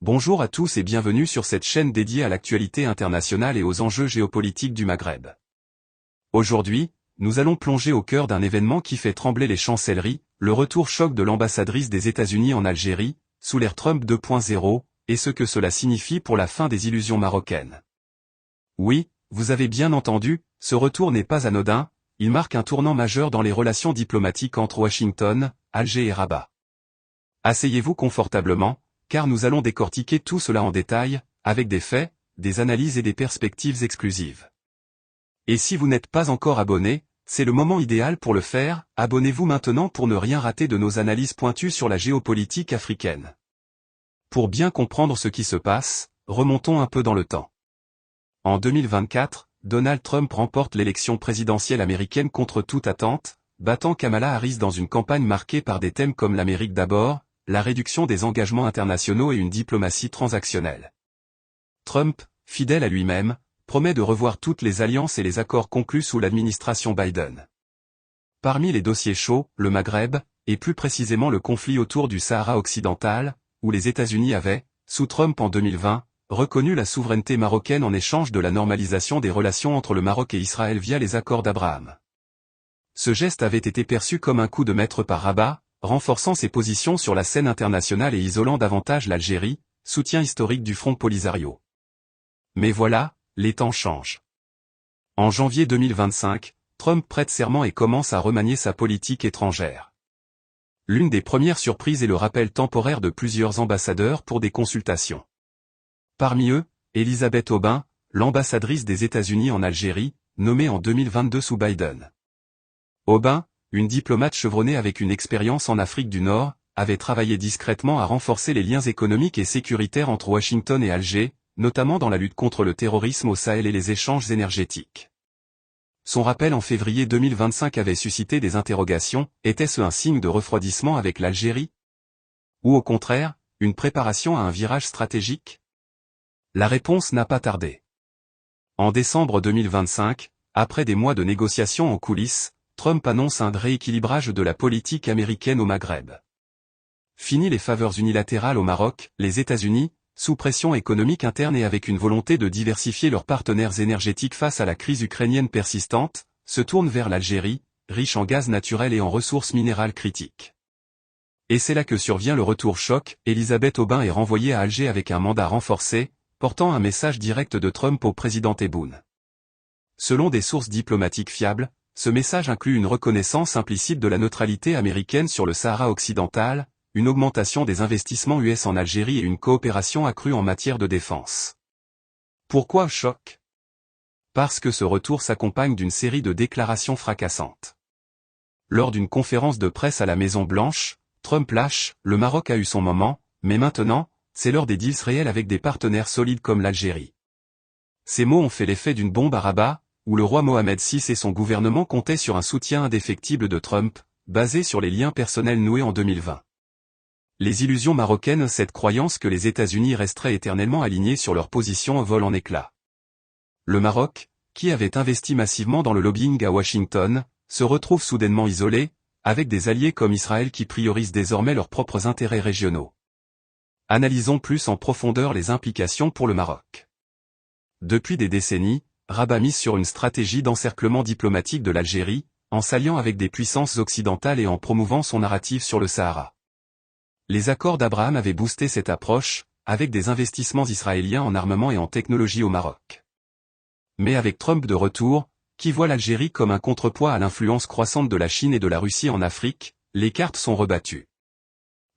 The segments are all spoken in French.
Bonjour à tous et bienvenue sur cette chaîne dédiée à l'actualité internationale et aux enjeux géopolitiques du Maghreb. Aujourd'hui, nous allons plonger au cœur d'un événement qui fait trembler les chancelleries, le retour choc de l'ambassadrice des États-Unis en Algérie, sous l'ère Trump 2.0, et ce que cela signifie pour la fin des illusions marocaines. Oui, vous avez bien entendu, ce retour n'est pas anodin, il marque un tournant majeur dans les relations diplomatiques entre Washington, Alger et Rabat. Asseyez-vous confortablement, car nous allons décortiquer tout cela en détail, avec des faits, des analyses et des perspectives exclusives. Et si vous n'êtes pas encore abonné, c'est le moment idéal pour le faire, abonnez-vous maintenant pour ne rien rater de nos analyses pointues sur la géopolitique africaine. Pour bien comprendre ce qui se passe, remontons un peu dans le temps. En 2024, Donald Trump remporte l'élection présidentielle américaine contre toute attente, battant Kamala Harris dans une campagne marquée par des thèmes comme l'Amérique d'abord, la réduction des engagements internationaux et une diplomatie transactionnelle. Trump, fidèle à lui-même, promet de revoir toutes les alliances et les accords conclus sous l'administration Biden. Parmi les dossiers chauds, le Maghreb, et plus précisément le conflit autour du Sahara occidental, où les États-Unis avaient, sous Trump en 2020, reconnu la souveraineté marocaine en échange de la normalisation des relations entre le Maroc et Israël via les accords d'Abraham. Ce geste avait été perçu comme un coup de maître par Rabat, renforçant ses positions sur la scène internationale et isolant davantage l'Algérie, soutien historique du Front Polisario. Mais voilà, les temps changent. En janvier 2025, Trump prête serment et commence à remanier sa politique étrangère. L'une des premières surprises est le rappel temporaire de plusieurs ambassadeurs pour des consultations. Parmi eux, Elisabeth Aubin, l'ambassadrice des États-Unis en Algérie, nommée en 2022 sous Biden. Aubin, une diplomate chevronnée avec une expérience en Afrique du Nord, avait travaillé discrètement à renforcer les liens économiques et sécuritaires entre Washington et Alger, notamment dans la lutte contre le terrorisme au Sahel et les échanges énergétiques. Son rappel en février 2025 avait suscité des interrogations, était-ce un signe de refroidissement avec l'Algérie? Ou au contraire, une préparation à un virage stratégique? La réponse n'a pas tardé. En décembre 2025, après des mois de négociations en coulisses, Trump annonce un rééquilibrage de la politique américaine au Maghreb. Fini les faveurs unilatérales au Maroc, les États-Unis, sous pression économique interne et avec une volonté de diversifier leurs partenaires énergétiques face à la crise ukrainienne persistante, se tournent vers l'Algérie, riche en gaz naturel et en ressources minérales critiques. Et c'est là que survient le retour choc, Elisabeth Aubin est renvoyée à Alger avec un mandat renforcé, portant un message direct de Trump au président Tebboune. Selon des sources diplomatiques fiables, ce message inclut une reconnaissance implicite de la neutralité américaine sur le Sahara occidental, une augmentation des investissements US en Algérie et une coopération accrue en matière de défense. Pourquoi choc? Parce que ce retour s'accompagne d'une série de déclarations fracassantes. Lors d'une conférence de presse à la Maison-Blanche, Trump lâche « Le Maroc a eu son moment, mais maintenant, c'est l'heure des deals réels avec des partenaires solides comme l'Algérie ». Ces mots ont fait l'effet d'une bombe à Rabat, où le roi Mohamed VI et son gouvernement comptaient sur un soutien indéfectible de Trump, basé sur les liens personnels noués en 2020. Les illusions marocaines, cette croyance que les États-Unis resteraient éternellement alignés sur leur position, volent en éclats. Le Maroc, qui avait investi massivement dans le lobbying à Washington, se retrouve soudainement isolé, avec des alliés comme Israël qui priorisent désormais leurs propres intérêts régionaux. Analysons plus en profondeur les implications pour le Maroc. Depuis des décennies, Rabat mise sur une stratégie d'encerclement diplomatique de l'Algérie, en s'alliant avec des puissances occidentales et en promouvant son narratif sur le Sahara. Les accords d'Abraham avaient boosté cette approche, avec des investissements israéliens en armement et en technologie au Maroc. Mais avec Trump de retour, qui voit l'Algérie comme un contrepoids à l'influence croissante de la Chine et de la Russie en Afrique, les cartes sont rebattues.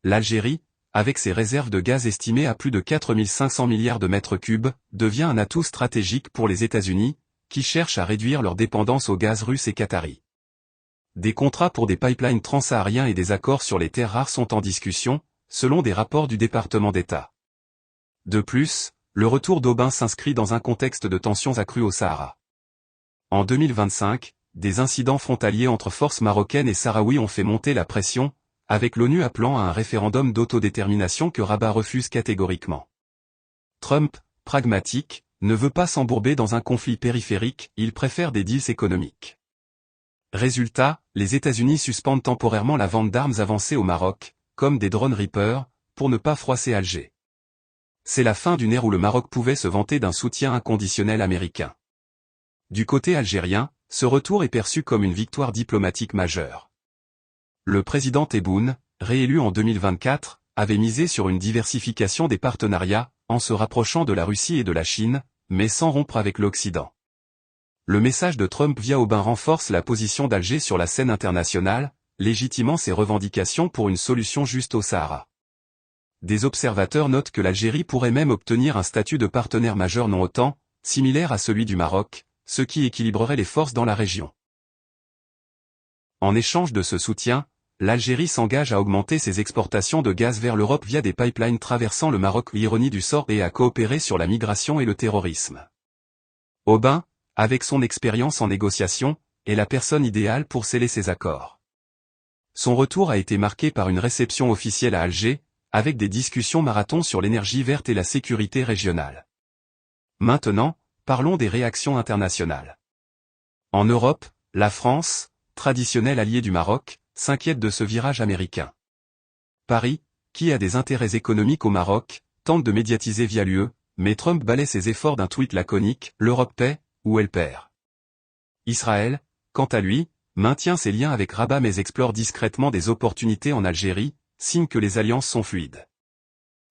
L'Algérie, avec ses réserves de gaz estimées à plus de 4500 milliards de mètres cubes, devient un atout stratégique pour les États-Unis, qui cherchent à réduire leur dépendance au gaz russe et qatari. Des contrats pour des pipelines transsahariens et des accords sur les terres rares sont en discussion, selon des rapports du département d'État. De plus, le retour d'Aubin s'inscrit dans un contexte de tensions accrues au Sahara. En 2025, des incidents frontaliers entre forces marocaines et sahraouis ont fait monter la pression, avec l'ONU appelant à un référendum d'autodétermination que Rabat refuse catégoriquement. Trump, pragmatique, ne veut pas s'embourber dans un conflit périphérique, il préfère des deals économiques. Résultat, les États-Unis suspendent temporairement la vente d'armes avancées au Maroc, comme des drones Reaper, pour ne pas froisser Alger. c'est la fin d'une ère où le Maroc pouvait se vanter d'un soutien inconditionnel américain. Du côté algérien, ce retour est perçu comme une victoire diplomatique majeure. Le président Tebboune, réélu en 2024, avait misé sur une diversification des partenariats, en se rapprochant de la Russie et de la Chine, mais sans rompre avec l'Occident. Le message de Trump via Aubin renforce la position d'Alger sur la scène internationale, légitimant ses revendications pour une solution juste au Sahara. Des observateurs notent que l'Algérie pourrait même obtenir un statut de partenaire majeur non OTAN, similaire à celui du Maroc, ce qui équilibrerait les forces dans la région. En échange de ce soutien, l'Algérie s'engage à augmenter ses exportations de gaz vers l'Europe via des pipelines traversant le Maroc, ironie du sort, et à coopérer sur la migration et le terrorisme. Aubin, avec son expérience en négociation, est la personne idéale pour sceller ces accords. Son retour a été marqué par une réception officielle à Alger, avec des discussions marathons sur l'énergie verte et la sécurité régionale. Maintenant, parlons des réactions internationales. En Europe, la France, traditionnel allié du Maroc, s'inquiète de ce virage américain. Paris, qui a des intérêts économiques au Maroc, tente de médiatiser via l'UE, mais Trump balaie ses efforts d'un tweet laconique, l'Europe paie, ou elle perd. Israël, quant à lui, maintient ses liens avec Rabat mais explore discrètement des opportunités en Algérie, signe que les alliances sont fluides.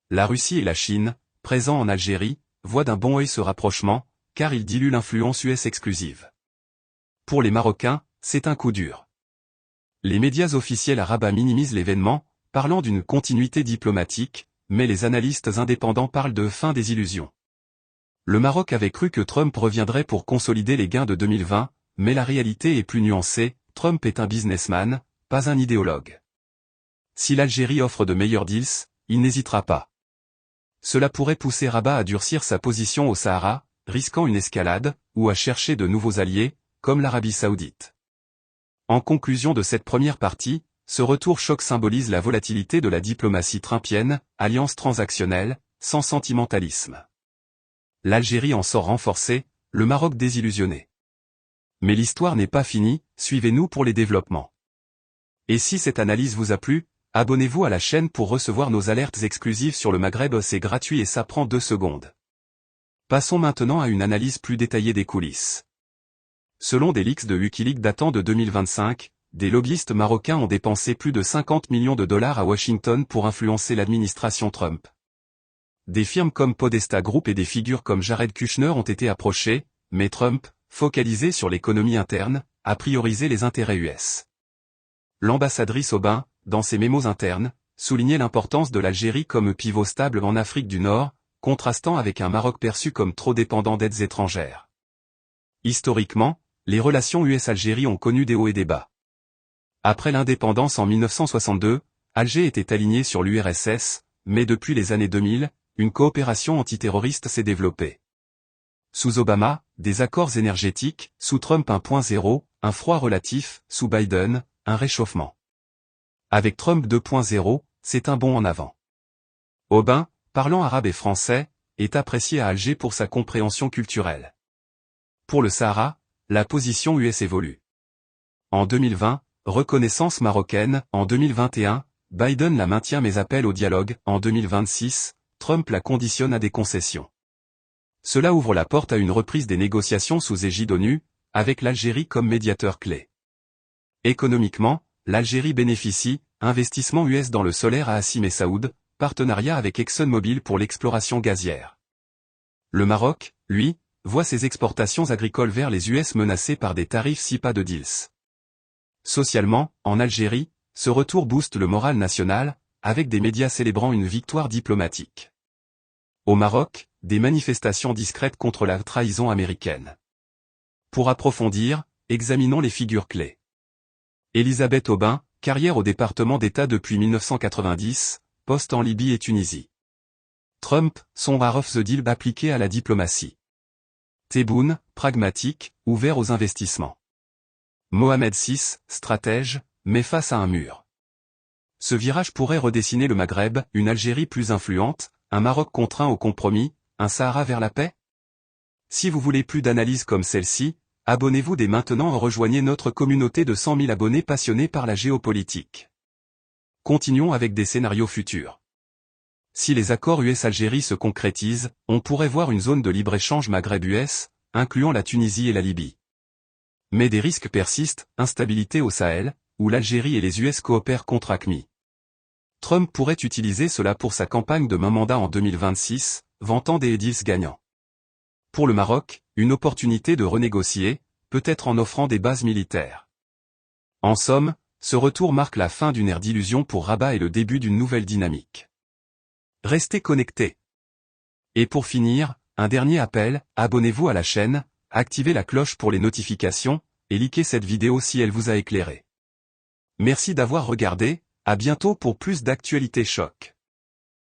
La Russie et la Chine, présents en Algérie, voient d'un bon œil ce rapprochement, car il dilue l'influence US exclusive. Pour les Marocains, c'est un coup dur. Les médias officiels à Rabat minimisent l'événement, parlant d'une continuité diplomatique, mais les analystes indépendants parlent de fin des illusions. Le Maroc avait cru que Trump reviendrait pour consolider les gains de 2020, mais la réalité est plus nuancée, Trump est un businessman, pas un idéologue. Si l'Algérie offre de meilleurs deals, il n'hésitera pas. Cela pourrait pousser Rabat à durcir sa position au Sahara, risquant une escalade, ou à chercher de nouveaux alliés, comme l'Arabie Saoudite. En conclusion de cette première partie, ce retour choc symbolise la volatilité de la diplomatie trumpienne, alliance transactionnelle, sans sentimentalisme. L'Algérie en sort renforcée, le Maroc désillusionné. Mais l'histoire n'est pas finie, suivez-nous pour les développements. Et si cette analyse vous a plu, abonnez-vous à la chaîne pour recevoir nos alertes exclusives sur le Maghreb, c'est gratuit et ça prend 2 secondes. Passons maintenant à une analyse plus détaillée des coulisses. Selon des leaks de Wikileaks datant de 2025, des lobbyistes marocains ont dépensé plus de 50 millions de dollars à Washington pour influencer l'administration Trump. Des firmes comme Podesta Group et des figures comme Jared Kushner ont été approchées, mais Trump, focalisé sur l'économie interne, a priorisé les intérêts US. L'ambassadrice Aubin, dans ses mémos internes, soulignait l'importance de l'Algérie comme pivot stable en Afrique du Nord, contrastant avec un Maroc perçu comme trop dépendant d'aides étrangères. Historiquement, les relations US-Algérie ont connu des hauts et des bas. Après l'indépendance en 1962, Alger était aligné sur l'URSS, mais depuis les années 2000, une coopération antiterroriste s'est développée. Sous Obama, des accords énergétiques, sous Trump 1.0, un froid relatif, sous Biden, un réchauffement. Avec Trump 2.0, c'est un bond en avant. Aubin, parlant arabe et français, est apprécié à Alger pour sa compréhension culturelle. Pour le Sahara, la position US évolue. En 2020, reconnaissance marocaine, en 2021, Biden la maintient mais appelle au dialogue, en 2026, Trump la conditionne à des concessions. Cela ouvre la porte à une reprise des négociations sous égide ONU, avec l'Algérie comme médiateur clé. Économiquement, l'Algérie bénéficie, investissement US dans le solaire à Hassim et Saoud, partenariat avec ExxonMobil pour l'exploration gazière. Le Maroc, lui, voit ses exportations agricoles vers les US menacées par des tarifs si pas de deals. Socialement, en Algérie, ce retour booste le moral national, avec des médias célébrant une victoire diplomatique. Au Maroc, des manifestations discrètes contre la trahison américaine. Pour approfondir, examinons les figures clés. Elisabeth Aubin, carrière au département d'État depuis 1990, poste en Libye et Tunisie. Trump, son rare of the deal appliqué à la diplomatie. Tebboune, pragmatique, ouvert aux investissements. Mohamed VI, stratège, mais face à un mur. Ce virage pourrait redessiner le Maghreb, une Algérie plus influente, un Maroc contraint au compromis, un Sahara vers la paix? Si vous voulez plus d'analyses comme celle-ci, abonnez-vous dès maintenant et rejoignez notre communauté de 100 000 abonnés passionnés par la géopolitique. Continuons avec des scénarios futurs. si les accords US-Algérie se concrétisent, on pourrait voir une zone de libre-échange Maghreb-US, incluant la Tunisie et la Libye. Mais des risques persistent, instabilité au Sahel, où l'Algérie et les US coopèrent contre AQMI. Trump pourrait utiliser cela pour sa campagne de main mandat en 2026, vantant des deals gagnants. Pour le Maroc, une opportunité de renégocier, peut-être en offrant des bases militaires. En somme, ce retour marque la fin d'une ère d'illusion pour Rabat et le début d'une nouvelle dynamique. Restez connectés. Et pour finir, un dernier appel, abonnez-vous à la chaîne, activez la cloche pour les notifications, et likez cette vidéo si elle vous a éclairé. Merci d'avoir regardé, à bientôt pour plus d'actualités choc.